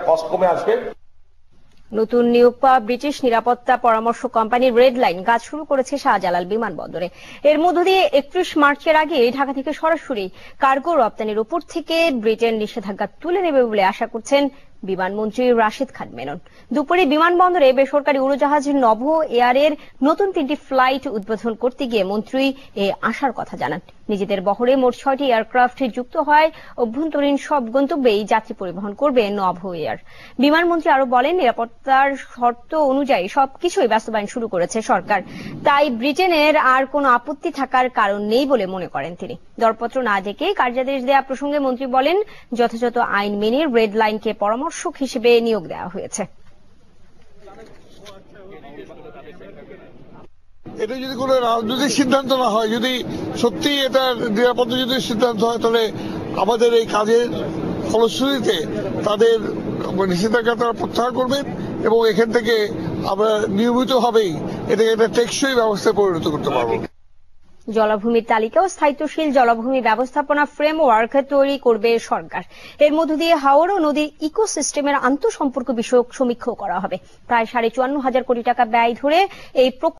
Cost কমে আসবে। নতুন নিয়োগ পাওয়া ব্রিটিশ নিরাপত্তা পরামর্শ কোম্পানি রেড লাইন কাজ শুরু করেছে শাহজালাল বিমানবন্দরে। এর মধ্য দিয়ে 31 মার্চের আগে ঢাকা থেকে সরাসরি কার্গো রপ্তানির উপর থেকে ব্রিটেন নিষেধাজ্ঞা তুলে নেবে বলে আশা করছেন বিমানমন্ত্রী রাশিদ খান মেনন। দুপুরে বিমানবন্দরে বেসরকারি উড়োজাহাজ নভ এয়ারের নতুন 3টি ফ্লাইট উদ্বোধন করতে গিয়ে মন্ত্রী এ আশার কথা জানান। নিজেদের বহরে মোট 6টি এয়ারক্রাফট যুক্ত হয় অভ্যন্তরীণ সব গন্তব্যেই যাত্রী পরিবহন করবে নভ এয়ার। বিমানমন্ত্রী আরো বলেন, নিরাপত্তার শর্ত অনুযায়ী সবকিছুই বাস্তবায়ন শুরু করেছে সরকার, তাই ব্রিটেনের আর কোনো আপত্তি থাকার কারণ নেই বলে মনে করেন তিনি। দরপত্র না দেখে কার্যাদেশ দেয়া প্রসঙ্গে মন্ত্রী বলেন, যথাযথ আইন মেনে রেড লাইনকে পরামর্শক হিসেবে নিয়োগ দেওয়া হয়েছে। এটা যদি কোনো রাজনৈতিক সিদ্ধান্ত না হয়, যদি সত্যি এটা নিরাপত্তা যদি সিদ্ধান্ত হয়, তাহলে আমাদের এই কাজের ফলশ্রুতিতে তাদের নিষেধাজ্ঞা তারা প্রত্যাহার করবেন এবং এখান থেকে আমরা নিয়মিতভাবেই এটাকে একটা টেকসই ব্যবস্থায় পরিণত করতে পারবো। জলাভূমির তালিকা ও স্থায়িত্বশীল জলাভূমি ব্যবস্থাপনা ফ্রেমওয়ার্ক তৈরি করবে সরকার। এর মধ্য দিয়ে হাওর ও নদীর ইকোসিস্টেমের আন্তঃসম্পর্ক বিষয়ক সমীক্ষাও করা হবে। প্রায় 54,500 কোটি টাকা ব্যয় ধরে এই